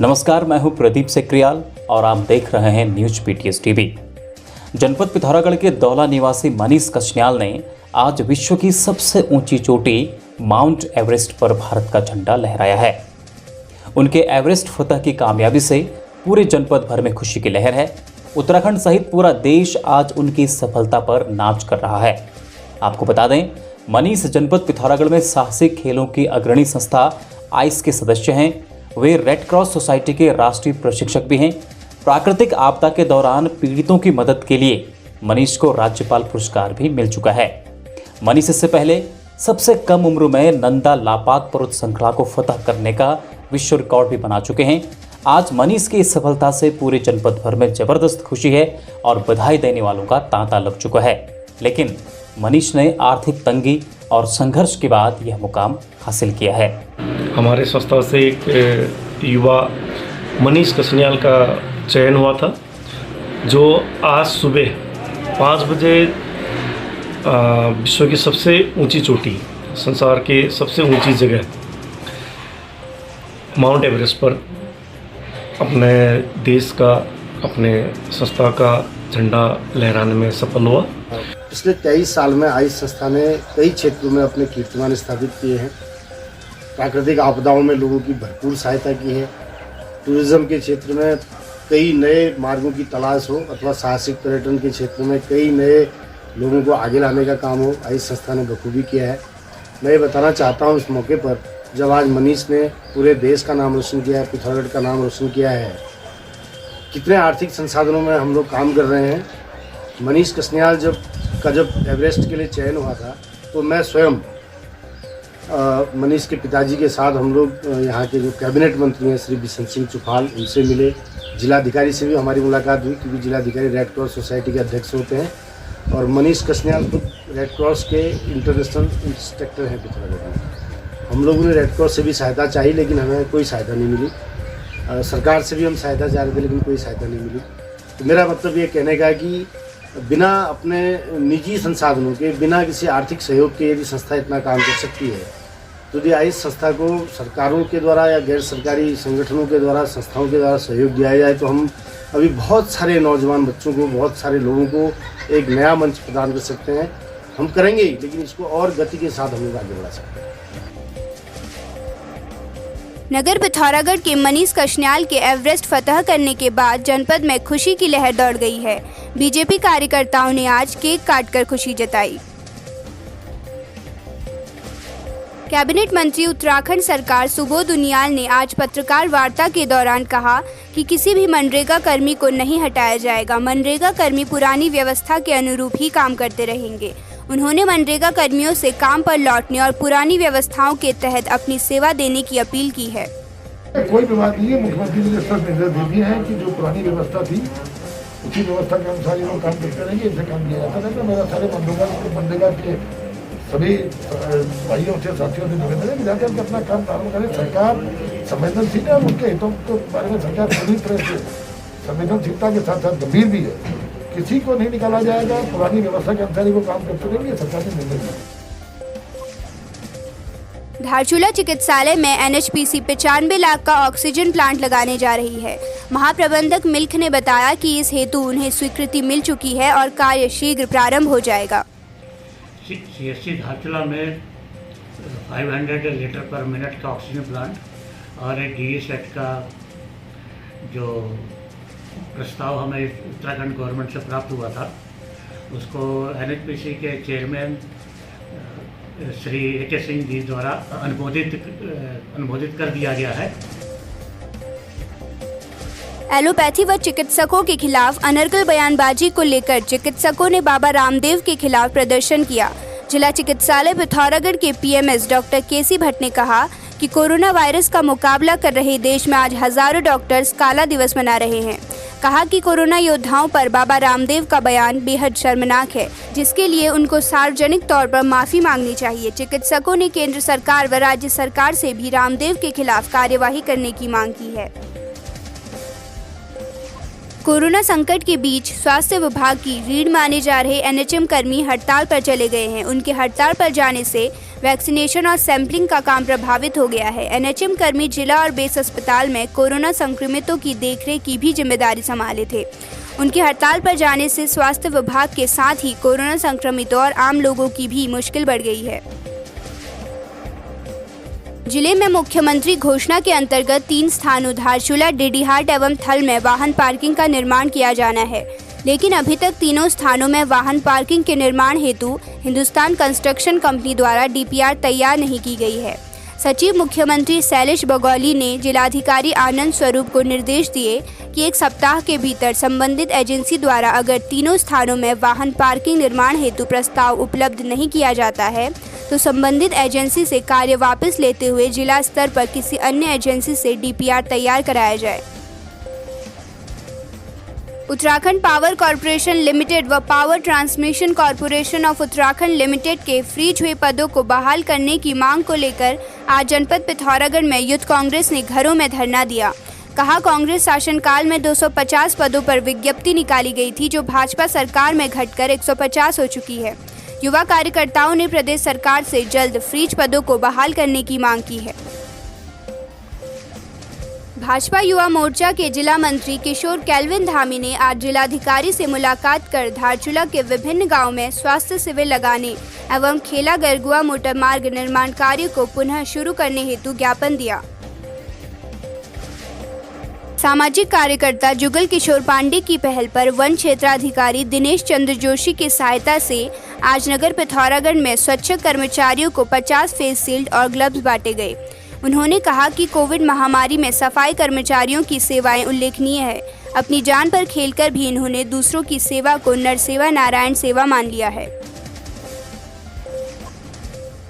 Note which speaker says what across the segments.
Speaker 1: नमस्कार, मैं हूं प्रदीप सेक्रियाल और आप देख रहे हैं न्यूज पीटीएस टीवी। जनपद पिथौरागढ़ के दौला निवासी मनीष कस्न्याल ने आज विश्व की सबसे ऊंची चोटी माउंट एवरेस्ट पर भारत का झंडा लहराया है। उनके एवरेस्ट फतह की कामयाबी से पूरे जनपद भर में खुशी की लहर है। उत्तराखंड सहित पूरा देश आज उनकी सफलता पर नाच कर रहा है। आपको बता दें, मनीष जनपद पिथौरागढ़ में साहसिक खेलों की अग्रणी संस्था आइस के सदस्य हैं। वे रेड क्रॉस सोसाइटी के राष्ट्रीय प्रशिक्षक भी हैं। प्राकृतिक आपदा के दौरान पीड़ितों की मदद के लिए मनीष को राज्यपाल पुरस्कार भी मिल चुका है। मनीष इससे पहले सबसे कम उम्र में नंदा लापाक पर्वत श्रृंखला को फतह करने का विश्व रिकॉर्ड भी बना चुके हैं। आज मनीष की इस सफलता से पूरे जनपद भर में जबरदस्त खुशी है और बधाई देने वालों का तांता लग चुका है। लेकिन मनीष ने आर्थिक तंगी और संघर्ष के बाद यह मुकाम हासिल किया है।
Speaker 2: हमारे संस्था से एक युवा मनीष कस्न्याल का चयन हुआ था, जो आज सुबह 5 बजे विश्व की सबसे ऊंची चोटी, संसार के सबसे ऊंची जगह माउंट एवरेस्ट पर अपने देश का, अपने संस्था का झंडा लहराने में सफल हुआ।
Speaker 3: पिछले 23 साल में आइस संस्था ने कई क्षेत्रों में अपने कीर्तिमान स्थापित किए हैं। प्राकृतिक आपदाओं में लोगों की भरपूर सहायता की है। टूरिज्म के क्षेत्र में कई नए मार्गों की तलाश हो अथवा साहसिक पर्यटन के क्षेत्र में कई नए लोगों को आगे लाने का काम हो, आइस संस्था ने बखूबी किया है। मैं ये बताना चाहता हूँ इस मौके पर, जब आज मनीष ने पूरे देश का नाम रोशन किया है, पिथौरागढ़ का नाम रोशन किया है, कितने आर्थिक संसाधनों में हम लोग काम कर रहे हैं। मनीष कस्न्याल जब एवरेस्ट के लिए चयन हुआ था, तो मैं स्वयं मनीष के पिताजी के साथ हम लोग यहाँ के जो कैबिनेट मंत्री हैं श्री बिशन सिंह चुफाल, उनसे मिले। जिलाधिकारी से भी हमारी मुलाकात हुई, क्योंकि जिलाधिकारी रेड क्रॉस सोसाइटी के अध्यक्ष होते हैं और मनीष कस्न्याल खुद रेड क्रॉस के इंटरनेशनल इंस्ट्रक्टर हैं पिथौरागढ़ में। हम लोगों ने रेड क्रॉस से भी सहायता चाहिए, लेकिन हमें कोई सहायता नहीं मिली। सरकार से भी हम सहायता चाह रहे थे, लेकिन कोई सहायता नहीं मिली। तो मेरा मतलब ये कहने का है कि बिना अपने निजी संसाधनों के, बिना किसी आर्थिक सहयोग के यदि संस्था इतना काम कर सकती है, तो यदि आइस संस्था को सरकारों के द्वारा या गैर सरकारी संगठनों के द्वारा, संस्थाओं के द्वारा सहयोग दिया जाए, तो हम अभी बहुत सारे नौजवान बच्चों को, बहुत सारे लोगों को एक नया मंच प्रदान कर सकते हैं। हम करेंगे ही, लेकिन इसको और गति के साथ हम लोग आगे बढ़ा सकते हैं।
Speaker 4: नगर पिथौरागढ़ के मनीष कस्न्याल के एवरेस्ट फतह करने के बाद जनपद में खुशी की लहर दौड़ गई है। बीजेपी कार्यकर्ताओं ने आज केक काटकर खुशी जताई। कैबिनेट मंत्री उत्तराखंड सरकार सुबोध उनियाल ने आज पत्रकार वार्ता के दौरान कहा कि किसी भी मनरेगा कर्मी को नहीं हटाया जाएगा। मनरेगा कर्मी पुरानी व्यवस्था के अनुरूप ही काम करते रहेंगे। उन्होंने मनरेगा कर्मियों से काम पर लौटने और पुरानी व्यवस्थाओं के तहत अपनी सेवा देने की अपील की है।
Speaker 5: कोई भी बात नहीं है, मुख्यमंत्री ने स्पष्ट निर्देश दे दिए हैं कि जो पुरानी व्यवस्था थी उसी व्यवस्था के अनुसार ये लोग काम करते रहेंगे। इनसे काम किया जाता रहेगा। मेरा सारे मनरेगा के सभी भाइयों से, साथियों से निवेदन है कि जाकर के अपना काम प्रारंभ करें। सरकार संवेदनशील है और उनके हितों के बारे में सरकार पूरी तरह से संवेदनशीलता के साथ साथ गंभीर भी है। किसी को नहीं निकाला जाएगा, पुरानी व्यवस्था के अनुसार वो काम करते रहेंगे। सरकार ने निर्णय लिया।
Speaker 4: धारचूला चिकित्सालय में एनएचपीसी 95 लाख का ऑक्सीजन प्लांट लगाने जा रही है। महाप्रबंधक मिल्क ने बताया कि इस हेतु उन्हें स्वीकृति मिल चुकी है और कार्य शीघ्र प्रारंभ हो जाएगा।
Speaker 6: सीएससी धारचूला में 500 लीटर पर मिनट का ऑक्सीजन प्लांट और एक DESET का जो प्रस्ताव हमें उत्तराखंड गवर्नमेंट से प्राप्त हुआ था, उसको एनएचपीसी के चेयरमैन श्री HS सिंह जी द्वारा अनुमोदित कर दिया गया है।
Speaker 4: एलोपैथी व चिकित्सकों के खिलाफ अनर्गल बयानबाजी को लेकर चिकित्सकों ने बाबा रामदेव के खिलाफ प्रदर्शन किया। जिला चिकित्सालय पिथौरागढ़ के PMS डॉक्टर KC भट्ट ने कहा कि कोरोना वायरस का मुकाबला कर रहे देश में आज हजारों डॉक्टर्स काला दिवस मना रहे हैं। कहा कि कोरोना योद्धाओं पर बाबा रामदेव का बयान बेहद शर्मनाक है, जिसके लिए उनको सार्वजनिक तौर पर माफी मांगनी चाहिए। चिकित्सकों ने केंद्र सरकार व राज्य सरकार से भी रामदेव के खिलाफ कार्यवाही करने की मांग की है। कोरोना संकट के बीच स्वास्थ्य विभाग की रीढ़ माने जा रहे NHM कर्मी हड़ताल पर चले गए हैं। उनके हड़ताल पर जाने से वैक्सीनेशन और सैंपलिंग का काम प्रभावित हो गया है। एनएचएम कर्मी जिला और बेस अस्पताल में कोरोना संक्रमितों की देखरेख की भी जिम्मेदारी संभाले थे। उनकी हड़ताल पर जाने से स्वास्थ्य विभाग के साथ ही कोरोना संक्रमितों और आम लोगों की भी मुश्किल बढ़ गई है। जिले में मुख्यमंत्री घोषणा के अंतर्गत 3 स्थानों धारचूला, डेडीहाट एवं थल में वाहन पार्किंग का निर्माण किया जाना है, लेकिन अभी तक तीनों स्थानों में वाहन पार्किंग के निर्माण हेतु हिंदुस्तान कंस्ट्रक्शन कंपनी द्वारा डीपीआर तैयार नहीं की गई है। सचिव मुख्यमंत्री शैलेश बगौली ने जिलाधिकारी आनंद स्वरूप को निर्देश दिए कि 1 सप्ताह के भीतर संबंधित एजेंसी द्वारा अगर तीनों स्थानों में वाहन पार्किंग निर्माण हेतु प्रस्ताव उपलब्ध नहीं किया जाता है तो संबंधित एजेंसी से कार्य वापस लेते हुए जिला स्तर पर किसी अन्य एजेंसी से डीपीआर तैयार कराया जाए। उत्तराखंड पावर कॉर्पोरेशन लिमिटेड व power transmission corporation of Uttarakhand limited के फ्रीज हुए पदों को बहाल करने की मांग को लेकर आज जनपद पिथौरागढ़ में यूथ कांग्रेस ने घरों में धरना दिया। कहा, कांग्रेस शासनकाल में 250 पदों पर विज्ञप्ति निकाली गई थी, जो भाजपा सरकार में घटकर 150 हो चुकी है। युवा कार्यकर्ताओं ने प्रदेश सरकार से जल्द फ्रीज पदों को बहाल करने की मांग की है। भाजपा युवा मोर्चा के जिला मंत्री किशोर कैल्विन धामी ने आज जिलाधिकारी से मुलाकात कर धारचूला के विभिन्न गांव में स्वास्थ्य शिविर लगाने एवं खेला गरगुआ मोटर मार्ग निर्माण कार्य को पुनः शुरू करने हेतु ज्ञापन दिया। सामाजिक कार्यकर्ता जुगल किशोर पांडे की पहल पर वन क्षेत्राधिकारी दिनेश चंद्र जोशी की सहायता से आज नगर पिथौरागढ़ में स्वच्छता कर्मचारियों को 50 फेस शील्ड और ग्लव्स बांटे गए। उन्होंने कहा कि कोविड महामारी में सफाई कर्मचारियों की सेवाएं उल्लेखनीय है। अपनी जान पर खेलकर भी इन्होंने दूसरों की सेवा को नरसेवा नारायण सेवा मान लिया है।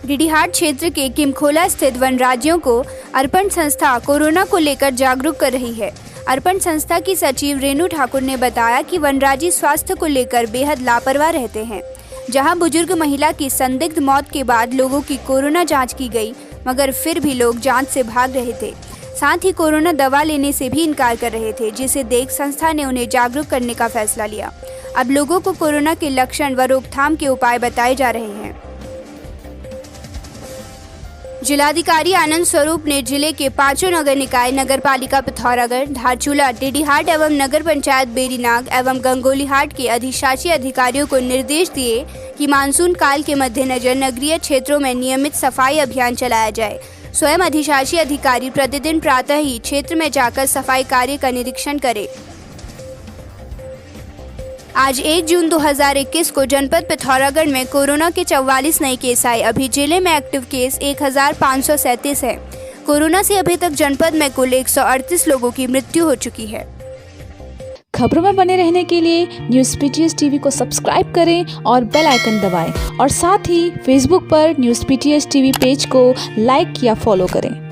Speaker 4: डेडीहाट क्षेत्र के किमखोला स्थित वन राज्यों को अर्पण संस्था कोरोना को लेकर जागरूक कर रही है। अर्पण संस्था की सचिव रेणु ठाकुर ने बताया कि वनराजी स्वास्थ्य को लेकर बेहद लापरवाह रहते हैं। जहां बुजुर्ग महिला की संदिग्ध मौत के बाद लोगों की कोरोना जांच की गई, मगर फिर भी लोग जांच से भाग रहे थे। साथ ही कोरोना दवा लेने से भी इनकार कर रहे थे, जिसे देख संस्था ने उन्हें जागरूक करने का फैसला लिया। अब लोगों को कोरोना के लक्षण व रोकथाम के उपाय बताए जा रहे हैं। जिलाधिकारी आनंद स्वरूप ने जिले के 5 नगर निकाय नगरपालिका पिथौरागढ़, धारचूला, डेडीहाट एवं नगर पंचायत बेरीनाग एवं गंगोलीहाट के अधिशासी अधिकारियों को निर्देश दिए कि मानसून काल के मद्देनजर नगरीय क्षेत्रों में नियमित सफाई अभियान चलाया जाए। स्वयं अधिशासी अधिकारी प्रतिदिन प्रातः ही क्षेत्र में जाकर सफाई कार्य का निरीक्षण करें। आज 1 जून 2021 को जनपद पिथौरागढ़ में कोरोना के 44 नए केस आए। अभी जिले में एक्टिव केस 1537 है। कोरोना से अभी तक जनपद में कुल 138 लोगों की मृत्यु हो चुकी है।
Speaker 7: खबरों में बने रहने के लिए न्यूज़ पीटीएस टीवी को सब्सक्राइब करें और बेल आइकन दबाएं और साथ ही फेसबुक पर न्यूज़ पीटीएस टीवी पेज को लाइक या फॉलो करें।